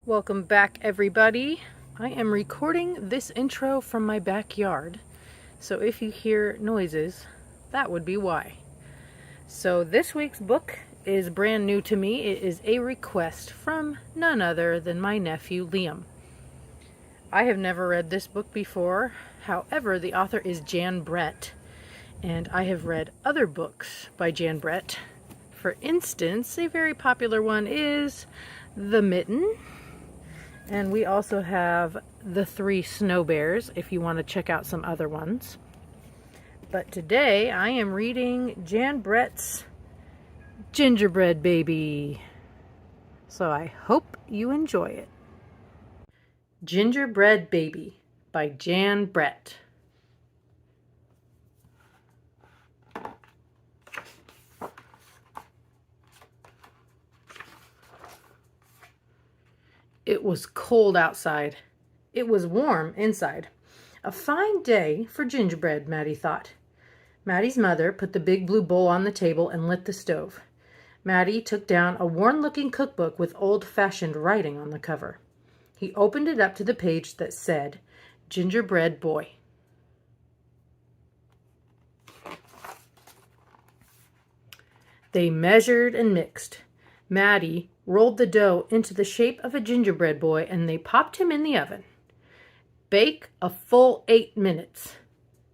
Welcome back, everybody. I am recording this intro from my backyard, so if you hear noises, that would be why. So this week's book is brand new to me. It is a request from none other than my nephew, Liam. I have never read this book before. However, the author is Jan Brett, and I have read other books by Jan Brett. For instance, a very popular one is The Mitten. And we also have The Three Snow Bears, if you want to check out some other ones. But today I am reading Jan Brett's Gingerbread Baby. So I hope you enjoy it. Gingerbread Baby by Jan Brett. It was cold outside. It was warm inside. A fine day for gingerbread, Maddie thought. Maddie's mother put the big blue bowl on the table and lit the stove. Maddie took down a worn-looking cookbook with old-fashioned writing on the cover. He opened it up to the page that said, Gingerbread Boy. They measured and mixed. Maddie rolled the dough into the shape of a gingerbread boy, and they popped him in the oven. Bake a full 8 minutes.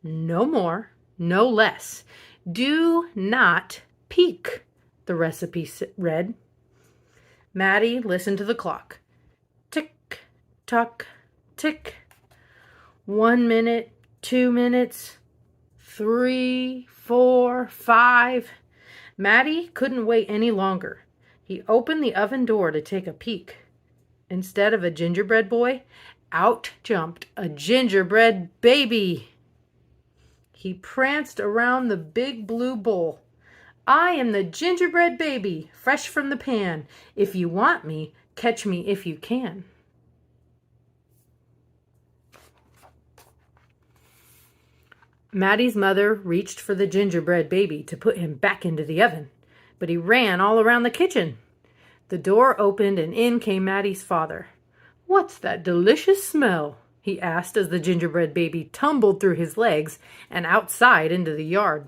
No more, no less. Do not peek, the recipe read. Maddie listened to the clock. Tick, tock, tick. 1 minute, 2 minutes, 3, 4, 5. Maddie couldn't wait any longer. He opened the oven door to take a peek. Instead of a gingerbread boy, out jumped a gingerbread baby. He pranced around the big blue bowl. I am the gingerbread baby, fresh from the pan. If you want me, catch me if you can. Maddie's mother reached for the gingerbread baby to put him back into the oven, but he ran all around the kitchen. The door opened and in came Maddie's father. What's that delicious smell? He asked as the gingerbread baby tumbled through his legs and outside into the yard.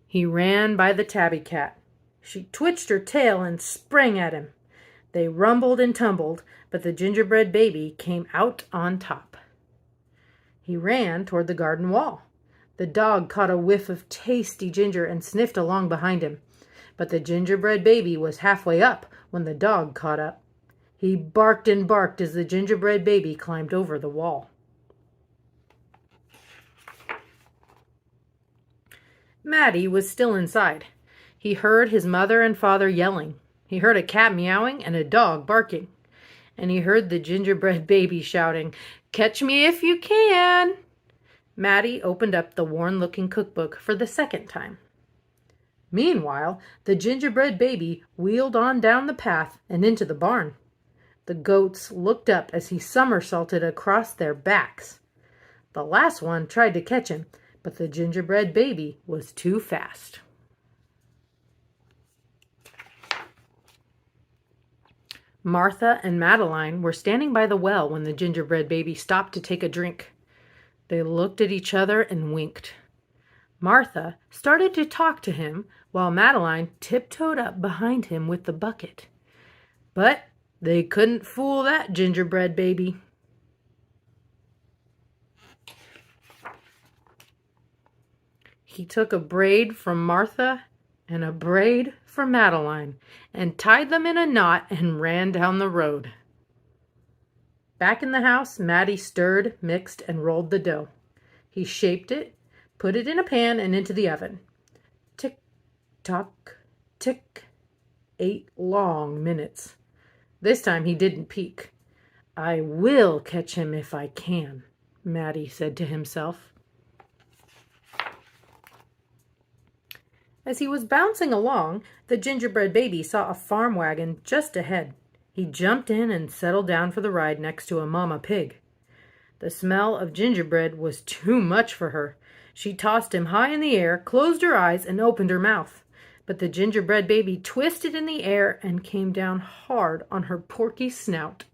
He ran by the tabby cat. She twitched her tail and sprang at him. They rumbled and tumbled, but the gingerbread baby came out on top. He ran toward the garden wall. The dog caught a whiff of tasty ginger and sniffed along behind him. But the gingerbread baby was halfway up when the dog caught up. He barked and barked as the gingerbread baby climbed over the wall. Maddie was still inside. He heard his mother and father yelling. He heard a cat meowing and a dog barking. And he heard the gingerbread baby shouting, "Catch me if you can!" Maddie opened up the worn-looking cookbook for the second time. Meanwhile, the gingerbread baby wheeled on down the path and into the barn. The goats looked up as he somersaulted across their backs. The last one tried to catch him, but the gingerbread baby was too fast. Martha and Madeline were standing by the well when the gingerbread baby stopped to take a drink. They looked at each other and winked. Martha started to talk to him while Madeline tiptoed up behind him with the bucket. But they couldn't fool that gingerbread baby. He took a braid from Martha and a braid from Madeline and tied them in a knot and ran down the road. Back in the house, Maddie stirred, mixed, and rolled the dough. He shaped it, put it in a pan and into the oven. Tick, tock, tick. 8 long minutes. This time he didn't peek. I will catch him if I can, Maddie said to himself. As he was bouncing along, the gingerbread baby saw a farm wagon just ahead. He jumped in and settled down for the ride next to a mama pig. The smell of gingerbread was too much for her. She tossed him high in the air, closed her eyes, and opened her mouth. But the gingerbread baby twisted in the air and came down hard on her porky snout.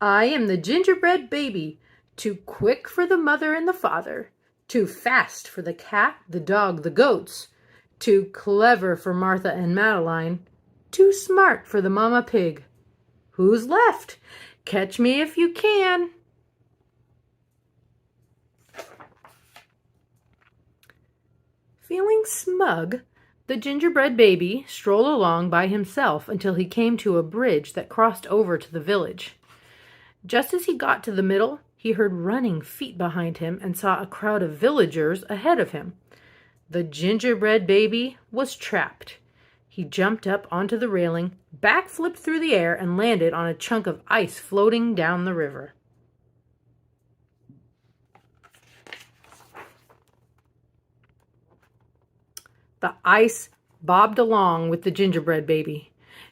I am the gingerbread baby, too quick for the mother and the father, too fast for the cat, the dog, the goats, too clever for Martha and Madeline, too smart for the mama pig. Who's left? Catch me if you can. Feeling smug, the gingerbread baby strolled along by himself until he came to a bridge that crossed over to the village. Just as he got to the middle, he heard running feet behind him and saw a crowd of villagers ahead of him. The gingerbread baby was trapped. He jumped up onto the railing, backflipped through the air, and landed on a chunk of ice floating down the river. The ice bobbed along with the gingerbread baby,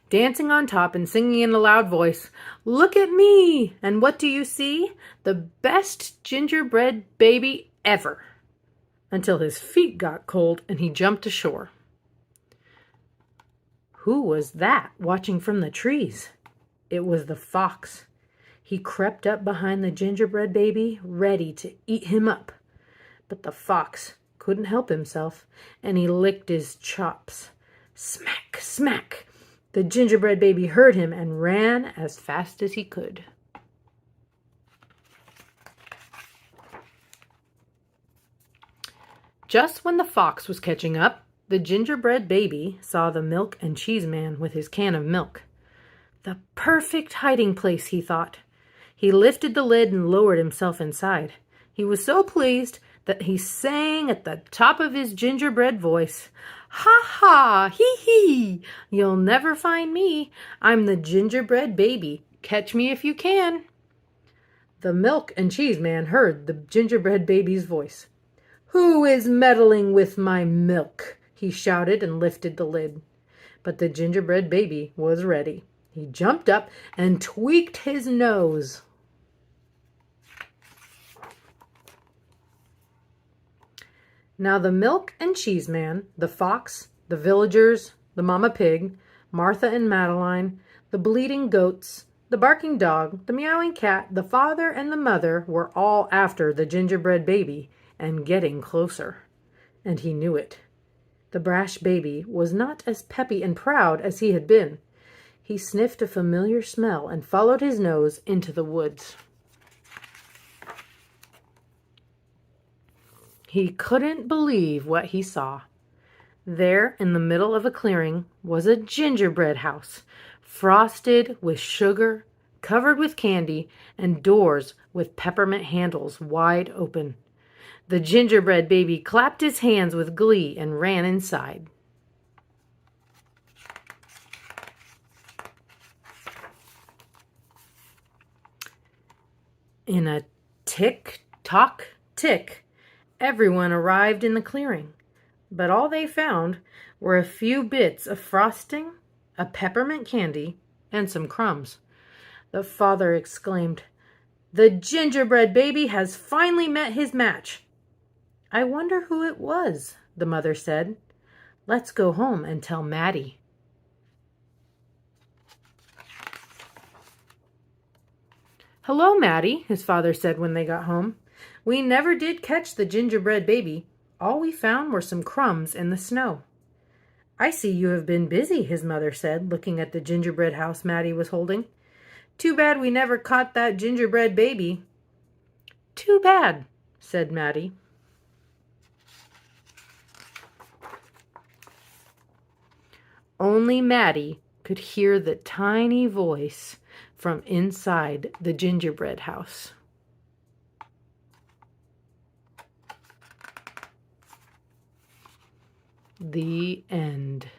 dancing on top and singing in a loud voice, "Look at me! And what do you see? The best gingerbread baby ever!" Until his feet got cold and he jumped ashore. Who was that watching from the trees? It was the fox. He crept up behind the gingerbread baby, ready to eat him up. But the fox couldn't help himself, and he licked his chops. Smack, smack! The gingerbread baby heard him and ran as fast as he could. Just when the fox was catching up, the gingerbread baby saw the milk and cheese man with his can of milk. The perfect hiding place, he thought. He lifted the lid and lowered himself inside. He was so pleased that he sang at the top of his gingerbread voice, "Ha ha, hee hee, you'll never find me. I'm the gingerbread baby. Catch me if you can." The milk and cheese man heard the gingerbread baby's voice. "Who is meddling with my milk?" he shouted and lifted the lid. But the gingerbread baby was ready. He jumped up and tweaked his nose. Now the milk and cheese man, the fox, the villagers, the mama pig, Martha and Madeline, the bleating goats, the barking dog, the meowing cat, the father and the mother were all after the gingerbread baby and getting closer. And he knew it. The brash baby was not as peppy and proud as he had been. He sniffed a familiar smell and followed his nose into the woods. He couldn't believe what he saw. There, in the middle of a clearing, was a gingerbread house, frosted with sugar, covered with candy, and doors with peppermint handles wide open. The gingerbread baby clapped his hands with glee and ran inside. In a tick-tock tick, everyone arrived in the clearing, but all they found were a few bits of frosting, a peppermint candy, and some crumbs. The father exclaimed, "The gingerbread baby has finally met his match." "I wonder who it was," the mother said. "Let's go home and tell Maddie." "Hello, Maddie," his father said when they got home. "We never did catch the gingerbread baby. All we found were some crumbs in the snow." "I see you have been busy," his mother said, looking at the gingerbread house Maddie was holding. "Too bad we never caught that gingerbread baby." "Too bad," said Maddie. Only Maddie could hear the tiny voice from inside the gingerbread house. The end.